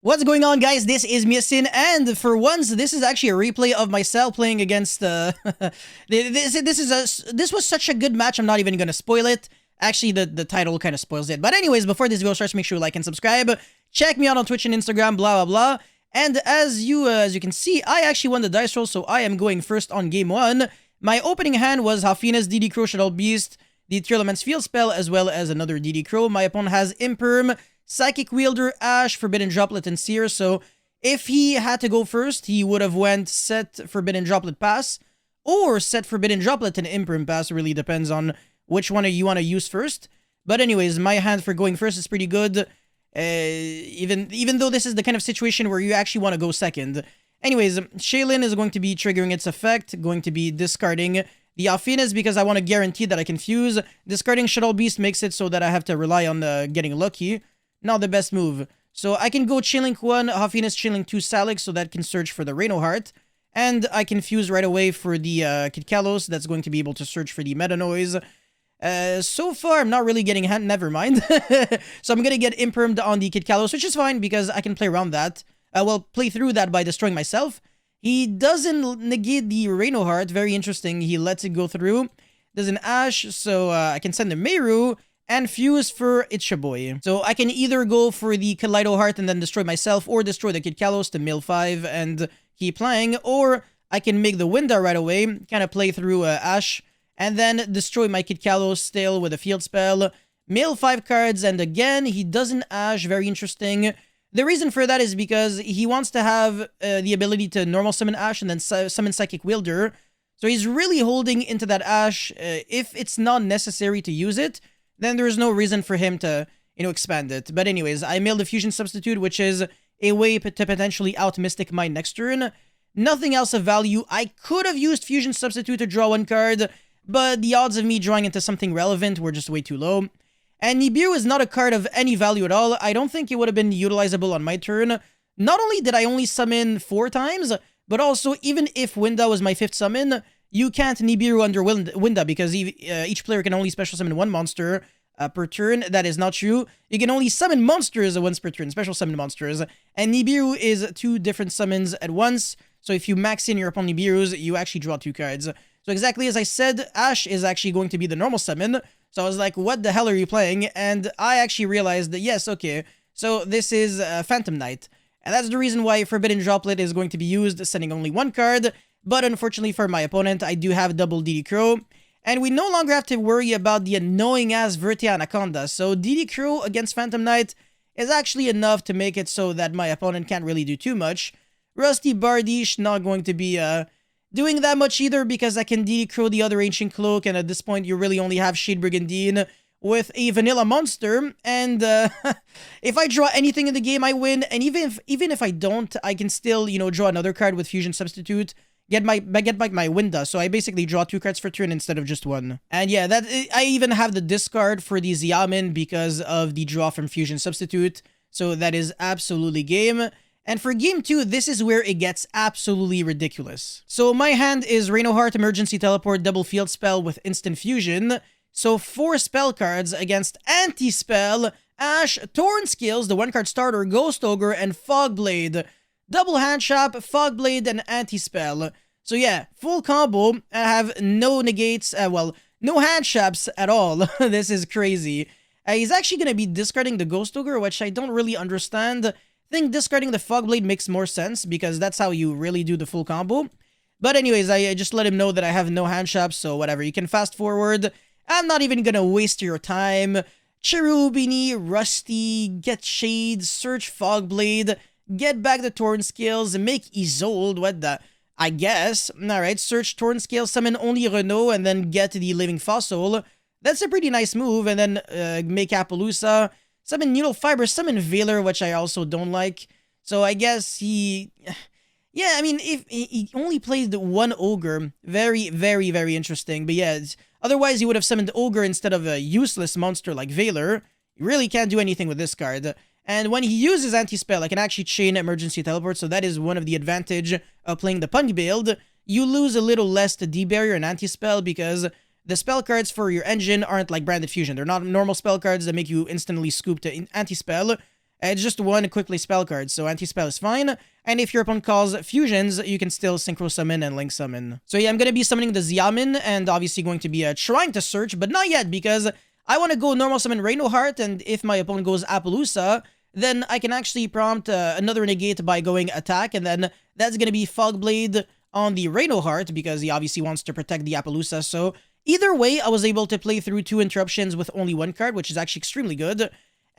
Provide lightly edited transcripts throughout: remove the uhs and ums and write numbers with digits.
What's going on, guys? This is Miasin, and for once, this is actually a replay of myself playing against this was such a good match. I'm not even gonna spoil it. Actually, the title kind of spoils it. But anyways, before this video starts, make sure you like and subscribe. Check me out on Twitch and Instagram, blah blah blah. And as you can see, I actually won the dice roll, so I am going first on game one. My opening hand was Hafina's DD Crow Shadow Beast, the Tearlament's Field Spell, as well as another DD Crow. My opponent has Imperm, Psychic Wielder, Ash, Forbidden Droplet, and Seer. So if he had to go first, he would have went Set Forbidden Droplet Pass or Set Forbidden Droplet and Imperm Pass. It really depends on which one you want to use first. But anyways, my hand for going first is pretty good. Even though this is the kind of situation where you actually want to go second. Anyways, Shaylin is going to be triggering its effect, going to be discarding the Alphinas because I want to guarantee that I can fuse. Discarding Shadow Beast makes it so that I have to rely on getting lucky. Not the best move. So I can go Chainlink 1, Hafina's Chainlink 2 Salix, so that can search for the Reno Heart. And I can fuse right away for the Kitkalos, that's going to be able to search for the Meta Noise. So far, I'm not really getting hand, never mind. So I'm going to get Impermed on the Kitkalos, which is fine because I can play around that. Play through that by destroying myself. He doesn't negate the Reno Heart, very interesting. He lets it go through. There's an Ash, so I can send a Meru and fuse for Itchaboy. So I can either go for the Kaleido Heart and then destroy myself, or destroy the Kitkalos to mill 5 and keep playing, or I can make the Winda right away, kind of play through Ash, and then destroy my Kitkalos still with a field spell, mill 5 cards, and again, he doesn't Ash, very interesting. The reason for that is because he wants to have the ability to normal summon Ash and then summon Psychic Wielder, so he's really holding into that Ash. If it's not necessary to use it, then there is no reason for him to, expand it. But anyways, I milled the Fusion Substitute, which is a way to potentially out Mystic Mine next turn. Nothing else of value. I could have used Fusion Substitute to draw one card, but the odds of me drawing into something relevant were just way too low. And Nibiru is not a card of any value at all. I don't think it would have been utilizable on my turn. Not only did I only summon 4 times, but also even if Winda was my 5th summon, you can't Nibiru under Winda because each player can only special summon 1 monster per turn. That is not true. You can only summon monsters once per turn, special summon monsters. And Nibiru is 2 different summons at once. So if you max in your opponent Nibirus, you actually draw 2 cards. So exactly as I said, Ash is actually going to be the normal summon. So I was like, what the hell are you playing? And I actually realized that, yes, okay, so this is Phantom Knight. And that's the reason why Forbidden Droplet is going to be used, sending only 1 card. But unfortunately for my opponent, I do have double DD Crow. And we no longer have to worry about the annoying-ass Vertia Anaconda. So DD Crow against Phantom Knight is actually enough to make it so that my opponent can't really do too much. Rusty Bardiche not going to be doing that much either because I can DD Crow the other Ancient Cloak. And at this point, you really only have Shade Brigandine with a vanilla monster. And if I draw anything in the game, I win. And even if I don't, I can still, draw another card with Fusion Substitute. Get back my Winda, so I basically draw 2 cards per turn instead of just 1. And yeah, I even have the discard for the Xiamen because of the draw from Fusion Substitute, so that is absolutely game. And for game 2, this is where it gets absolutely ridiculous. So my hand is Reno Heart, Emergency Teleport, Double Field Spell with Instant Fusion. So 4 spell cards against Anti-Spell, Ash, Torn Skills, the 1-card starter, Ghost Ogre, and Fogblade. Double Hand Trap, Fogblade, and Anti-Spell. So yeah, full combo. I have no negates, no hand traps at all. This is crazy. He's actually going to be discarding the Ghost Ogre, which I don't really understand. I think discarding the Fogblade makes more sense, because that's how you really do the full combo. But anyways, I just let him know that I have no hand traps, so whatever. You can fast forward. I'm not even going to waste your time. Cherubini, Rusty, get Shade, search Fogblade, get back the Torn Scales, make Isolde, what the... I guess. Alright, search Torn Scales, summon only Renault, and then get the Living Fossil. That's a pretty nice move, and then make Appaloosa, summon Needle Fiber, summon Veiler, which I also don't like. So I guess he... Yeah, I mean, if he only played 1 Ogre, very, very, very interesting. But yeah, otherwise he would have summoned Ogre instead of a useless monster like Veiler. You really can't do anything with this card. And when he uses Anti-Spell, I can actually chain Emergency Teleport, so that is one of the advantage of playing the Punk build. You lose a little less to D-Barrier and Anti-Spell because the spell cards for your engine aren't like Branded Fusion. They're not normal spell cards that make you instantly scoop to Anti-Spell. It's just one quickly spell card, so anti-spell is fine. And if your opponent calls fusions, you can still synchro summon and link summon. So yeah, I'm gonna be summoning the Xiamen, and obviously going to be trying to search, but not yet, because I want to go normal summon Reinoheart, and if my opponent goes Appaloosa, then I can actually prompt another negate by going attack, and then that's gonna be Fogblade on the Reinoheart, because he obviously wants to protect the Appaloosa. So either way, I was able to play through 2 interruptions with only 1 card, which is actually extremely good.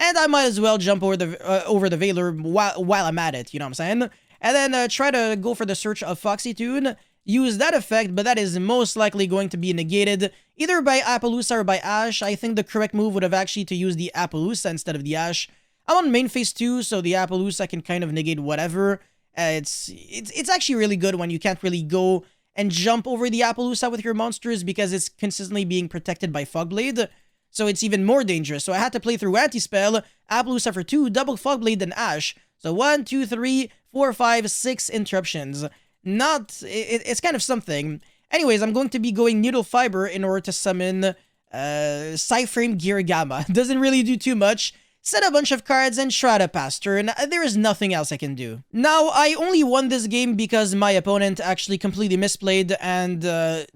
And I might as well jump over the Veiler while I'm at it, you know what I'm saying? And then try to go for the search of Foxy Tune, use that effect, but that is most likely going to be negated either by Appaloosa or by Ash. I think the correct move would have actually to use the Appaloosa instead of the Ash. I'm on main phase 2, so the Appaloosa can kind of negate whatever. It's actually really good when you can't really go and jump over the Appaloosa with your monsters because it's consistently being protected by Fogblade. So it's even more dangerous. So I had to play through Anti-Spell, Appaloosa for 2, double Fogblade, and Ash. So 1, 2, 3, 4, 5, 6 interruptions. It's kind of something. Anyways, I'm going to be going Needle Fiber in order to summon Psyframe Gear Gamma. Doesn't really do too much. Set a bunch of cards and try to pass turn. There is nothing else I can do. Now, I only won this game because my opponent actually completely misplayed and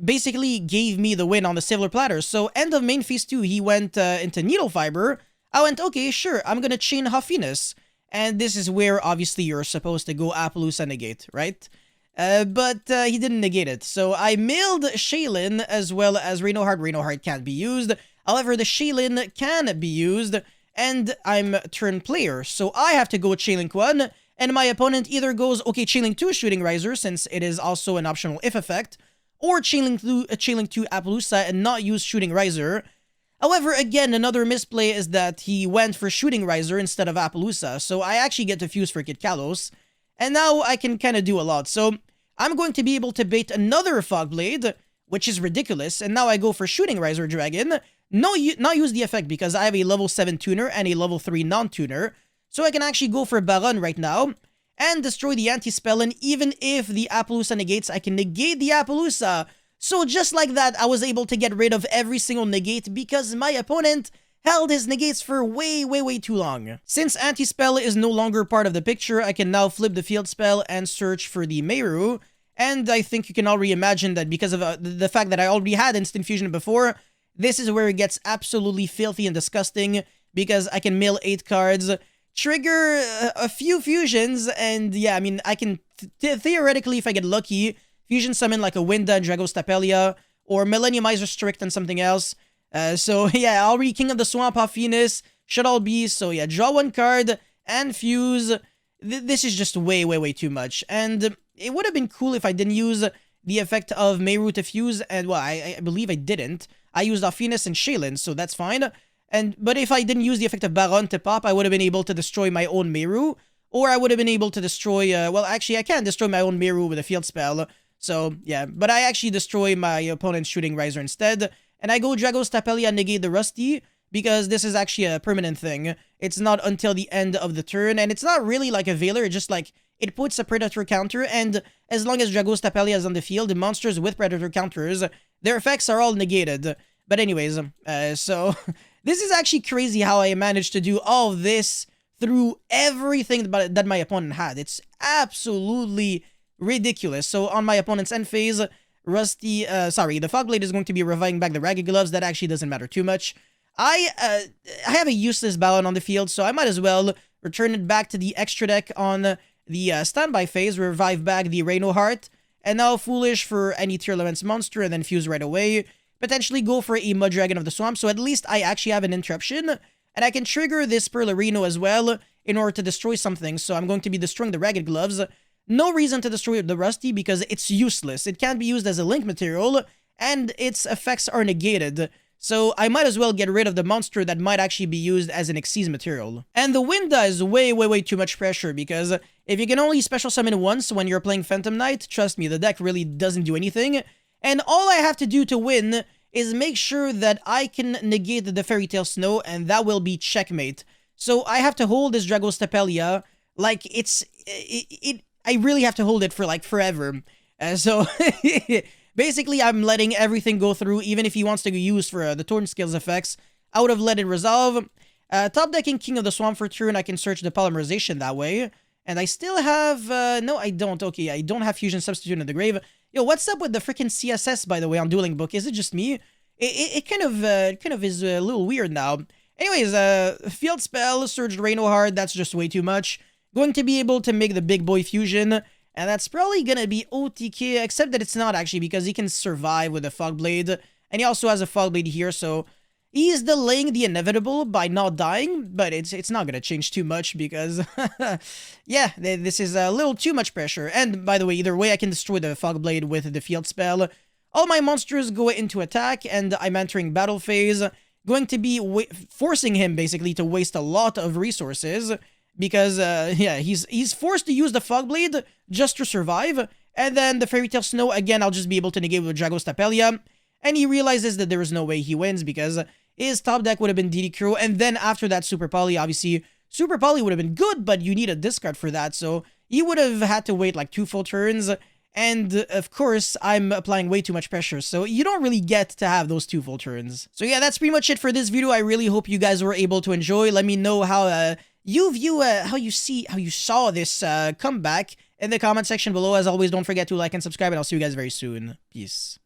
basically gave me the win on the silver platter. So, end of main phase 2, he went into Needle Fiber. I went, okay, sure, I'm gonna chain Huffiness. And this is where, obviously, you're supposed to go Appaloosa negate, right? But he didn't negate it. So, I milled Shaylin as well as Reinoheart. Reinoheart can't be used. However, the Shaylin can be used. And I'm turn player, so I have to go Chainlink 1, and my opponent either goes, okay, Chainlink 2 Shooting Riser, since it is also an optional if effect, or Chainlink 2 Appaloosa and not use Shooting Riser. However, again, another misplay is that he went for Shooting Riser instead of Appaloosa, so I actually get to fuse for Kit Kalos, and now I can kind of do a lot. So I'm going to be able to bait another Fogblade, which is ridiculous, and now I go for Shooting Riser Dragon. Not use the effect because I have a level 7 tuner and a level 3 non-tuner. So I can actually go for Baron right now and destroy the anti-spell, and even if the Appaloosa negates, I can negate the Appaloosa. So just like that, I was able to get rid of every single negate because my opponent held his negates for way too long. Since anti-spell is no longer part of the picture, I can now flip the field spell and search for the Meru. And I think you can already imagine that because of the fact that I already had Instant Fusion before, this is where it gets absolutely filthy and disgusting, because I can mill 8 cards, trigger a few fusions, and yeah, I mean, I can theoretically, if I get lucky, fusion summon like a Winda and Dragos Tapelia, or Millenniumizer Strict and something else. So yeah, already King of the Swamp off Venus, Shuttle Beast, so yeah, draw 1 card, and fuse. This is just way too much, and it would have been cool if I didn't use the effect of Meru to fuse, and well, I believe I didn't. I used Ophinus and Shaylin, so that's fine. But if I didn't use the effect of Baron to pop, I would have been able to destroy my own Meru, or I would have been able to destroy, well, actually, I can't destroy my own Meru with a field spell, so, yeah. But I actually destroy my opponent's Shooting Riser instead, and I go Dragos Tapelia negate the Rusty, because this is actually a permanent thing. It's not until the end of the turn, and it's not really like a Veiler, it's just like, it puts a Predator counter, and as long as Dragos Tapelia is on the field, the monsters with Predator counters, their effects are all negated. But anyways, so this is actually crazy how I managed to do all of this through everything that my opponent had. It's absolutely ridiculous. So on my opponent's end phase, the Fogblade is going to be reviving back the Ragged Gloves. That actually doesn't matter too much. I have a useless Balon on the field, so I might as well return it back to the extra deck on the standby phase, revive back the Reinoheart, and now Foolish for any Tier Elements monster, and then fuse right away. Potentially go for a Mud Dragon of the Swamp, so at least I actually have an interruption, and I can trigger this Perlerino as well in order to destroy something. So I'm going to be destroying the Ragged Gloves. No reason to destroy the Rusty because it's useless. It can't be used as a link material, and its effects are negated. So I might as well get rid of the monster that might actually be used as an Xyz material. And the Winda is way too much pressure, because if you can only special summon once when you're playing Phantom Knight, trust me, the deck really doesn't do anything. And all I have to do to win is make sure that I can negate the Fairy Tale Snow, and that will be checkmate. So I have to hold this Dragos Tapelia like I really have to hold it for like forever. So basically I'm letting everything go through, even if he wants to use for the Torn Skills effects. I would have let it resolve. Top decking King of the Swamp for turn, I can search the polymerization that way. And I still have, no, I don't. Okay, I don't have Fusion Substitute in the grave. Yo, what's up with the freaking CSS, by the way, on Dueling Book? Is it just me? It kind of is a little weird now. Anyways, Field Spell, Surged Reno Hard, that's just way too much. Going to be able to make the Big Boy Fusion, and that's probably gonna be OTK, except that it's not actually, because he can survive with a Fog Blade, and he also has a Fog Blade here, so he is delaying the inevitable by not dying, but it's not gonna change too much because, yeah, this is a little too much pressure. And by the way, either way, I can destroy the Fog Blade with the Field Spell. All my monsters go into attack, and I'm entering battle phase, going to be forcing him basically to waste a lot of resources because, yeah, he's forced to use the Fog Blade just to survive. And then the Fairy Tale Snow, again, I'll just be able to negate with Dragos Tapelia. And he realizes that there is no way he wins because his top deck would have been DD Crow, and then after that Super Poly, obviously, Super Poly would have been good, but you need a discard for that, so he would have had to wait like 2 full turns, and of course, I'm applying way too much pressure, so you don't really get to have those 2 full turns. So yeah, that's pretty much it for this video. I really hope you guys were able to enjoy. Let me know how how you saw this comeback in the comment section below. As always, don't forget to like and subscribe, and I'll see you guys very soon. Peace.